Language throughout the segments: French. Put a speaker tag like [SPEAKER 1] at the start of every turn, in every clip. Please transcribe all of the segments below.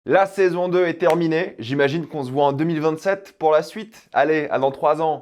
[SPEAKER 1] La saison 2 est terminée, j'imagine qu'on se voit en 2027 pour la suite. Allez, à dans 3 ans.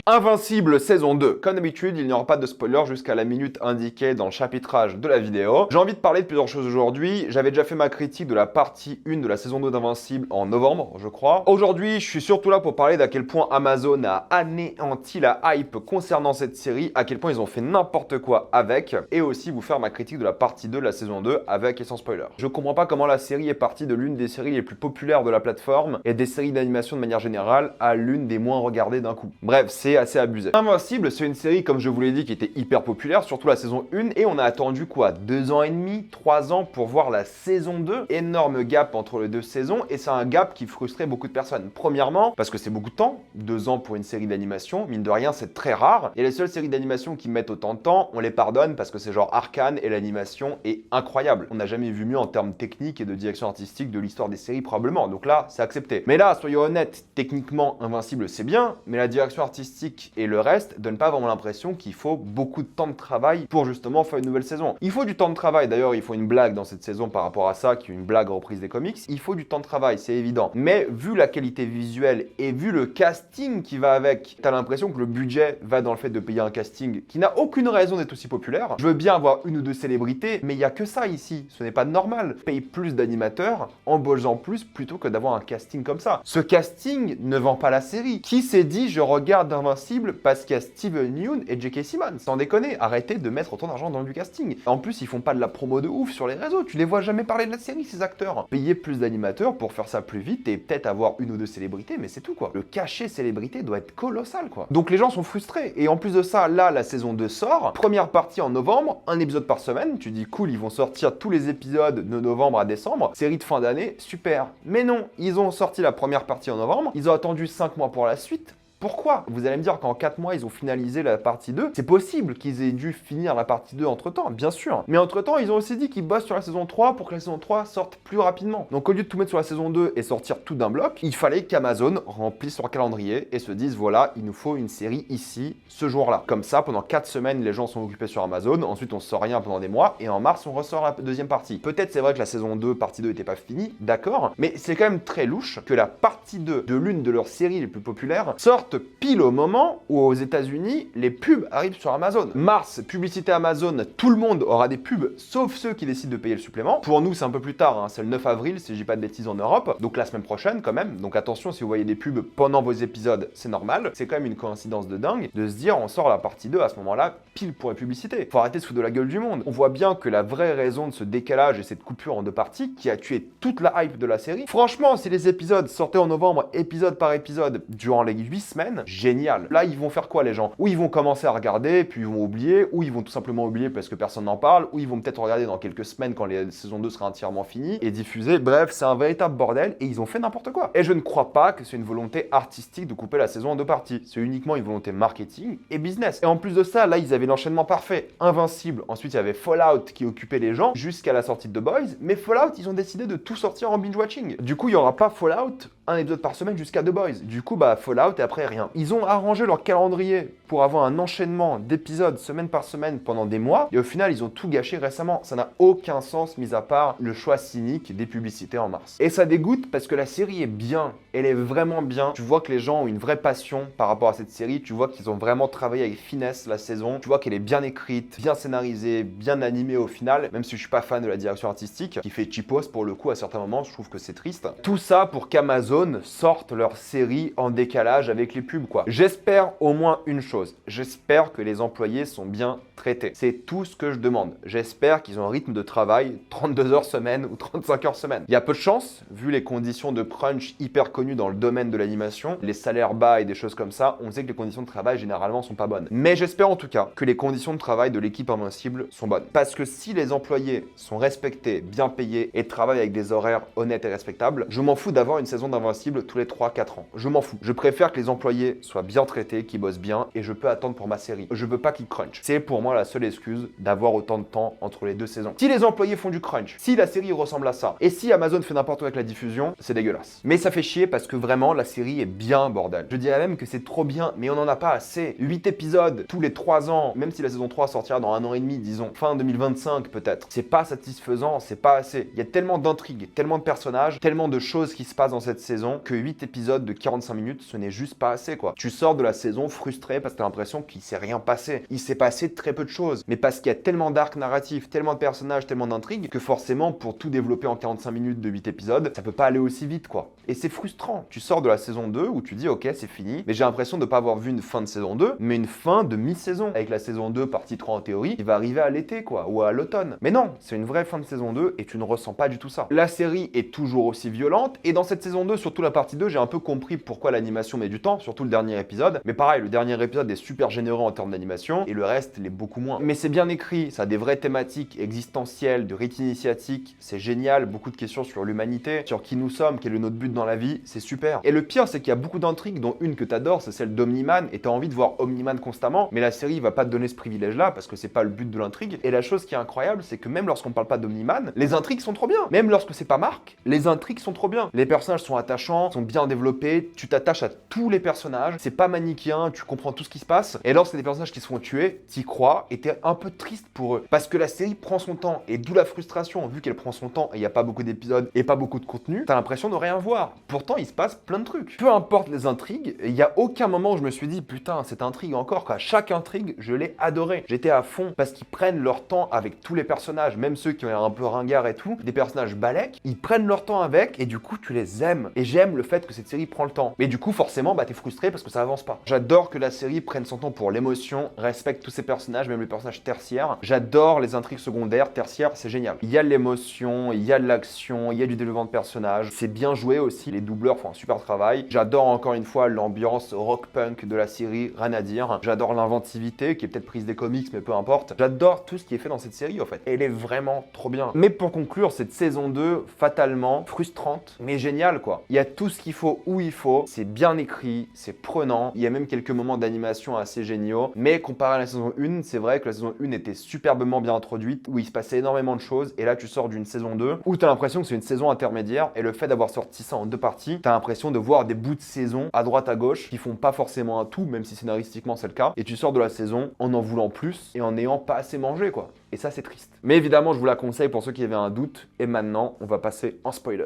[SPEAKER 1] Invincible saison 2. Comme d'habitude, il n'y aura pas de spoiler jusqu'à la minute indiquée dans le chapitrage de la vidéo. J'ai envie de parler de plusieurs choses aujourd'hui. J'avais déjà fait ma critique de la partie 1 de la saison 2 d'Invincible en novembre, je crois. Aujourd'hui, je suis surtout là pour parler d'à quel point Amazon a anéanti la hype concernant cette série, à quel point ils ont fait n'importe quoi avec, et aussi vous faire ma critique de la partie 2 de la saison 2 avec et sans spoiler. Je comprends pas comment la série est partie de l'une des séries les plus populaires de la plateforme et des séries d'animation de manière générale à l'une des moins regardées d'un coup. Bref, c'est assez abusé. Invincible, c'est une série, comme je vous l'ai dit, qui était hyper populaire, surtout la saison 1, et on a attendu quoi, 2 ans et demi, 3 ans pour voir la saison 2. Énorme gap entre les deux saisons, et c'est un gap qui frustrait beaucoup de personnes. Premièrement, parce que c'est beaucoup de temps, 2 ans pour une série d'animation, mine de rien, c'est très rare, et les seules séries d'animation qui mettent autant de temps, on les pardonne parce que c'est genre Arcane et l'animation est incroyable. On n'a jamais vu mieux en termes techniques et de direction artistique de l'histoire des séries probablement, donc là, c'est accepté. Mais là, soyons honnêtes, techniquement, Invincible, c'est bien, mais la direction artistique et le reste donne pas vraiment l'impression qu'il faut beaucoup de temps de travail pour justement faire une nouvelle saison. Il faut du temps de travail, d'ailleurs il faut une blague dans cette saison par rapport à ça, qui est une blague reprise des comics. Il faut du temps de travail, c'est évident. Mais vu la qualité visuelle et vu le casting qui va avec, t'as l'impression que le budget va dans le fait de payer un casting qui n'a aucune raison d'être aussi populaire. Je veux bien avoir une ou deux célébrités, mais il y a que ça ici. Ce n'est pas normal. Paye plus d'animateurs, embauche-en plus plutôt que d'avoir un casting comme ça. Ce casting ne vend pas la série. Qui s'est dit je regarde Invincible parce qu'il y a Steven Yeun et J.K. Simmons? Sans déconner, arrêtez de mettre autant d'argent dans du casting. En plus, ils font pas de la promo de ouf sur les réseaux, tu les vois jamais parler de la série, ces acteurs. Payez plus d'animateurs pour faire ça plus vite et peut-être avoir une ou deux célébrités, mais c'est tout quoi. Le cachet célébrité doit être colossal quoi. Donc les gens sont frustrés. Et en plus de ça, là, la saison 2 sort. Première partie en novembre, un épisode par semaine. Tu dis cool, ils vont sortir tous les épisodes de novembre à décembre. Série de fin d'année, super. Mais non, ils ont sorti la première partie en novembre. Ils ont attendu 5 mois pour la suite. Pourquoi? Vous allez me dire qu'en 4 mois, ils ont finalisé la partie 2. C'est possible qu'ils aient dû finir la partie 2 entre-temps, bien sûr. Mais entre-temps, ils ont aussi dit qu'ils bossent sur la saison 3 pour que la saison 3 sorte plus rapidement. Donc au lieu de tout mettre sur la saison 2 et sortir tout d'un bloc, il fallait qu'Amazon remplisse leur calendrier et se dise, voilà, il nous faut une série ici, ce jour-là. Comme ça, pendant 4 semaines, les gens sont occupés sur Amazon. Ensuite, on sort rien pendant des mois. Et en mars, on ressort la deuxième partie. Peut-être c'est vrai que la saison 2, partie 2 n'était pas finie, d'accord. Mais c'est quand même très louche que la partie 2 de l'une de leurs séries les plus populaires sorte pile au moment où aux États-Unis, les pubs arrivent sur Amazon. Mars, publicité Amazon, tout le monde aura des pubs, sauf ceux qui décident de payer le supplément. Pour nous, c'est un peu plus tard, hein, c'est le 9 avril, si je dis pas de bêtises en Europe, donc la semaine prochaine quand même. Donc attention, si vous voyez des pubs pendant vos épisodes, c'est normal. C'est quand même une coïncidence de dingue de se dire, on sort la partie 2 à ce moment-là, pile pour les publicités. Faut arrêter de se foutre de la gueule du monde. On voit bien que la vraie raison de ce décalage et cette coupure en deux parties, qui a tué toute la hype de la série, franchement, si les épisodes sortaient en novembre, épisode par épisode, durant les 8 semaines, génial. Là, ils vont faire quoi les gens? Ou ils vont commencer à regarder, puis ils vont oublier, ou ils vont tout simplement oublier parce que personne n'en parle, ou ils vont peut-être regarder dans quelques semaines quand la saison 2 sera entièrement finie et diffusée. Bref, c'est un véritable bordel et ils ont fait n'importe quoi. Et je ne crois pas que c'est une volonté artistique de couper la saison en deux parties. C'est uniquement une volonté marketing et business. Et en plus de ça, là, ils avaient l'enchaînement parfait. Invincible. Ensuite, il y avait Fallout qui occupait les gens jusqu'à la sortie de The Boys. Mais Fallout, ils ont décidé de tout sortir en binge-watching. Du coup, il n'y aura pas Fallout, un épisode par semaine jusqu'à The Boys. Du coup, bah, Fallout et après rien. Ils ont arrangé leur calendrier pour avoir un enchaînement d'épisodes semaine par semaine pendant des mois. Et au final, ils ont tout gâché récemment. Ça n'a aucun sens, mis à part le choix cynique des publicités en mars. Et ça dégoûte parce que la série est bien. Elle est vraiment bien. Tu vois que les gens ont une vraie passion par rapport à cette série. Tu vois qu'ils ont vraiment travaillé avec finesse la saison. Tu vois qu'elle est bien écrite, bien scénarisée, bien animée au final. Même si je suis pas fan de la direction artistique, qui fait cheapos pour le coup à certains moments. Je trouve que c'est triste. Tout ça pour qu'Amazon sorte leur série en décalage avec les pubs, quoi. J'espère au moins une chose. J'espère que les employés sont bien traités. C'est tout ce que je demande. J'espère qu'ils ont un rythme de travail 32 heures semaine ou 35 heures semaine. Il y a peu de chance, vu les conditions de crunch hyper connues dans le domaine de l'animation, les salaires bas et des choses comme ça, on sait que les conditions de travail généralement sont pas bonnes. Mais j'espère en tout cas que les conditions de travail de l'équipe Invincible sont bonnes. Parce que si les employés sont respectés, bien payés et travaillent avec des horaires honnêtes et respectables, je m'en fous d'avoir une saison d'Invincible d'Invincible tous les 3-4 ans. Je m'en fous. Je préfère que les employés soient bien traités, qu'ils bossent bien, et je peux attendre pour ma série. Je veux pas qu'ils crunch. C'est pour moi la seule excuse d'avoir autant de temps entre les deux saisons. Si les employés font du crunch, si la série ressemble à ça, et si Amazon fait n'importe quoi avec la diffusion, c'est dégueulasse. Mais ça fait chier parce que vraiment, la série est bien, bordel. Je dirais même que c'est trop bien, mais on en a pas assez. 8 épisodes tous les 3 ans, même si la saison 3 sortira dans 1 an et demi, disons, fin 2025 peut-être. C'est pas satisfaisant, c'est pas assez. Il y a tellement d'intrigues, tellement de personnages, tellement de choses qui se passent dans cette saison que 8 épisodes de 45 minutes, ce n'est juste pas assez, quoi. Tu sors de la saison frustré parce que t'as l'impression qu'il s'est rien passé. Il s'est passé très peu de choses, mais parce qu'il y a tellement d'arcs narratifs, tellement de personnages, tellement d'intrigues, que forcément, pour tout développer en 45 minutes de 8 épisodes, ça peut pas aller aussi vite, quoi. Et c'est frustrant. Tu sors de la saison 2 où tu dis, ok, c'est fini, mais j'ai l'impression de pas avoir vu une fin de saison 2, mais une fin de mi-saison, avec la saison 2 partie 3 en théorie, qui va arriver à l'été, quoi, ou à l'automne. Mais non, c'est une vraie fin de saison 2 et tu ne ressens pas du tout ça. La série est toujours aussi violente, et dans cette saison 2, surtout la partie 2, j'ai un peu compris pourquoi l'animation met du temps, surtout le dernier épisode. Mais pareil, le dernier épisode est super généreux en termes d'animation, et le reste l'est beaucoup moins. Mais c'est bien écrit, ça a des vraies thématiques existentielles, de rite initiatique, c'est génial, beaucoup de questions sur l'humanité, sur qui nous sommes, quel est notre but dans la vie, c'est super. Et le pire, c'est qu'il y a beaucoup d'intrigues, dont une que t'adores, c'est celle d'Omniman, et t'as envie de voir Omniman constamment, mais la série va pas te donner ce privilège-là, parce que c'est pas le but de l'intrigue. Et la chose qui est incroyable, c'est que même lorsqu'on parle pas d'Omniman, les intrigues sont trop bien. Même lorsque c'est pas Marc, les intrigues sont trop bien. Les personnages sont attachants, sont bien développés, tu t'attaches à tous les personnages, c'est pas manichéen, tu comprends tout ce qui se passe, et lorsque des personnages qui se font tuer, t'y crois, et t'es un peu triste pour eux. Parce que la série prend son temps, et d'où la frustration, vu qu'elle prend son temps, et il y a pas beaucoup d'épisodes, et pas beaucoup de contenu, t'as l'impression de rien voir. Pourtant, il se passe plein de trucs. Peu importe les intrigues, il y a aucun moment où je me suis dit, putain, cette intrigue encore, quoi. Chaque intrigue, je l'ai adorée. J'étais à fond, parce qu'ils prennent leur temps avec tous les personnages, même ceux qui ont l'air un peu ringards et tout, des personnages balèques, ils prennent leur temps avec, et du coup, tu les aimes. Et j'aime le fait que cette série prend le temps. Mais du coup, forcément, bah, t'es frustré parce que ça avance pas. J'adore que la série prenne son temps pour l'émotion, respecte tous ses personnages, même les personnages tertiaires. J'adore les intrigues secondaires, tertiaires, c'est génial. Il y a de l'émotion, il y a de l'action, il y a du développement de personnages. C'est bien joué aussi, les doubleurs font un super travail. J'adore encore une fois l'ambiance rock-punk de la série, rien à dire. J'adore l'inventivité, qui est peut-être prise des comics, mais peu importe. J'adore tout ce qui est fait dans cette série, en fait. Elle est vraiment trop bien. Mais pour conclure, cette saison 2, fatalement, frustrante, mais géniale, quoi. Il y a tout ce qu'il faut où il faut. C'est bien écrit, c'est prenant. Il y a même quelques moments d'animation assez géniaux. Mais comparé à la saison 1, c'est vrai que la saison 1 était superbement bien introduite, où il se passait énormément de choses. Et là, tu sors d'une saison 2, où t'as l'impression que c'est une saison intermédiaire. Et le fait d'avoir sorti ça en 2 parties, t'as l'impression de voir des bouts de saison à droite à gauche, qui font pas forcément un tout, même si scénaristiquement c'est le cas. Et tu sors de la saison en voulant plus, et en n'ayant pas assez mangé, quoi. Et ça, c'est triste. Mais évidemment, je vous la conseille pour ceux qui avaient un doute. Et maintenant, on va passer en spoiler.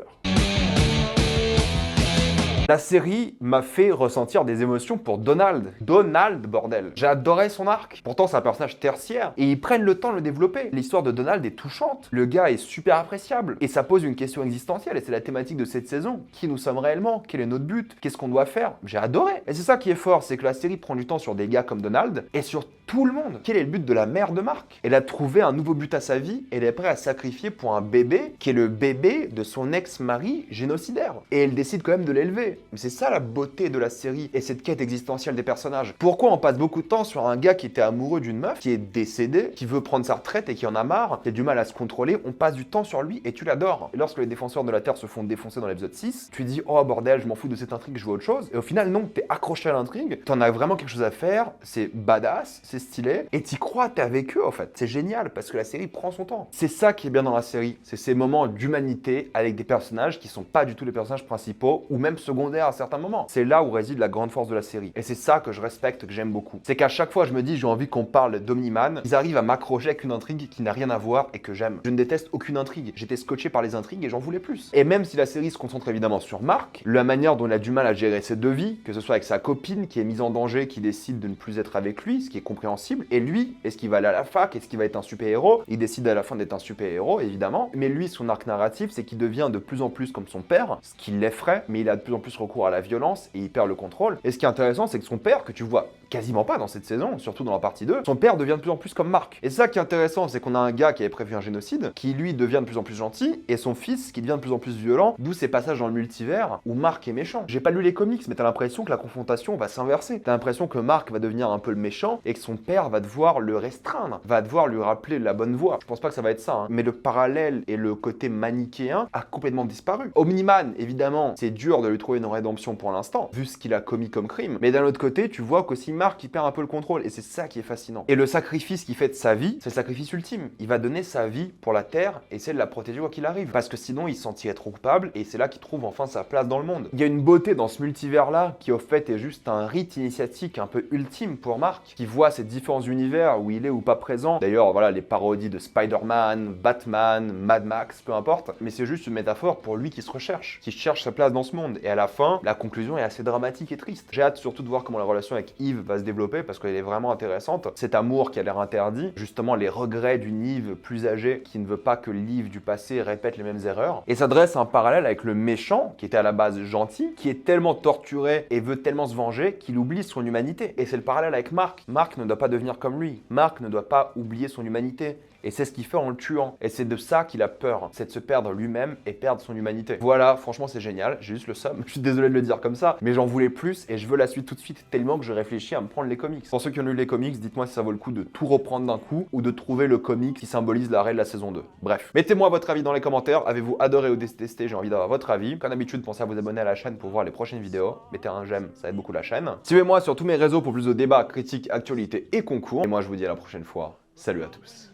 [SPEAKER 1] La série m'a fait ressentir des émotions pour Donald. Donald, bordel. J'adorais son arc. Pourtant, c'est un personnage tertiaire. Et ils prennent le temps de le développer. L'histoire de Donald est touchante. Le gars est super appréciable. Et ça pose une question existentielle. Et c'est la thématique de cette saison. Qui nous sommes réellement? Quel est notre but? Qu'est-ce qu'on doit faire? J'ai adoré. Et c'est ça qui est fort, c'est que la série prend du temps sur des gars comme Donald et sur tout le monde. Quel est le but de la mère de Marc? Elle a trouvé un nouveau but à sa vie. Elle est prête à sacrifier pour un bébé qui est le bébé de son ex-mari génocidaire. Et elle décide quand même de l'élever. Mais c'est ça la beauté de la série et cette quête existentielle des personnages. Pourquoi on passe beaucoup de temps sur un gars qui était amoureux d'une meuf, qui est décédée, qui veut prendre sa retraite et qui en a marre, qui a du mal à se contrôler, on passe du temps sur lui et tu l'adores. Et lorsque les défenseurs de la Terre se font défoncer dans l'épisode 6, tu dis oh bordel, je m'en fous de cette intrigue, je veux autre chose. Et au final non, t'es accroché à l'intrigue, t'en as vraiment quelque chose à faire, c'est badass, c'est stylé, et t'y crois, t'es avec eux en fait. C'est génial parce que la série prend son temps. C'est ça qui est bien dans la série, c'est ces moments d'humanité avec des personnages qui sont pas du tout les personnages principaux ou même secondaires à certains moments. C'est là où réside la grande force de la série. Et c'est ça que je respecte, que j'aime beaucoup. C'est qu'à chaque fois je me dis j'ai envie qu'on parle d'Omniman, ils arrivent à m'accrocher avec une intrigue qui n'a rien à voir et que j'aime. Je ne déteste aucune intrigue. J'étais scotché par les intrigues et j'en voulais plus. Et même si la série se concentre évidemment sur Marc, la manière dont il a du mal à gérer ses deux vies, que ce soit avec sa copine qui est mise en danger, qui décide de ne plus être avec lui, ce qui est compréhensible, et lui, est-ce qu'il va aller à la fac, est-ce qu'il va être un super-héros? Il décide à la fin d'être un super-héros, évidemment. Mais lui, son arc narratif, c'est qu'il devient de plus en plus comme son père, ce qui l'effraie, mais il a de plus en plus recours à la violence et il perd le contrôle. Et ce qui est intéressant, c'est que son père, que tu vois quasiment pas dans cette saison, surtout dans la partie 2, son père devient de plus en plus comme Mark. Et ça qui est intéressant, c'est qu'on a un gars qui avait prévu un génocide, qui lui devient de plus en plus gentil, et son fils qui devient de plus en plus violent, d'où ces passages dans le multivers où Mark est méchant. J'ai pas lu les comics, mais t'as l'impression que la confrontation va s'inverser. T'as l'impression que Mark va devenir un peu le méchant, et que son père va devoir le restreindre, va devoir lui rappeler la bonne voie. Je pense pas que ça va être ça, hein. Mais le parallèle et le côté manichéen a complètement disparu. Omni-Man, évidemment, c'est dur de lui trouver une rédemption pour l'instant, vu ce qu'il a commis comme crime, mais d'un autre côté, tu vois qu'aussi Mark, il perd un peu le contrôle, et c'est ça qui est fascinant. Et le sacrifice qu'il fait de sa vie, c'est le sacrifice ultime. Il va donner sa vie pour la Terre, et essayer de la protéger quoi qu'il arrive, parce que sinon, il se sentirait trop coupable, et c'est là qu'il trouve enfin sa place dans le monde. Il y a une beauté dans ce multivers-là, qui au fait est juste un rite initiatique un peu ultime pour Mark, qui voit ces différents univers où il est ou pas présent. D'ailleurs, voilà, les parodies de Spider-Man, Batman, Mad Max, peu importe, mais c'est juste une métaphore pour lui qui se recherche, qui cherche sa place dans ce monde. Et à la fin, la conclusion est assez dramatique et triste. J'ai hâte surtout de voir comment la relation avec Eve va se développer, parce qu'elle est vraiment intéressante. Cet amour qui a l'air interdit, justement les regrets d'une Eve plus âgée, qui ne veut pas que l'Eve du passé répète les mêmes erreurs. Et ça dresse un parallèle avec le méchant, qui était à la base gentil, qui est tellement torturé et veut tellement se venger qu'il oublie son humanité. Et c'est le parallèle avec Mark. Mark ne doit pas devenir comme lui. Mark ne doit pas oublier son humanité. Et c'est ce qu'il fait en le tuant. Et c'est de ça qu'il a peur. C'est de se perdre lui-même et perdre son humanité. Voilà, franchement, c'est génial. J'ai juste le somme. Je suis désolé de le dire comme ça, mais j'en voulais plus et je veux la suite tout de suite tellement que je réfléchis à me prendre les comics. Pour ceux qui ont lu les comics, dites-moi si ça vaut le coup de tout reprendre d'un coup ou de trouver le comic qui symbolise l'arrêt de la saison 2. Bref, mettez-moi votre avis dans les commentaires. Avez-vous adoré ou détesté? J'ai envie d'avoir votre avis. Comme d'habitude, pensez à vous abonner à la chaîne pour voir les prochaines vidéos. Mettez un j'aime, ça aide beaucoup la chaîne. Suivez-moi sur tous mes réseaux pour plus de débats, critiques, actualités et concours. Et moi, je vous dis à la prochaine fois. Salut à tous.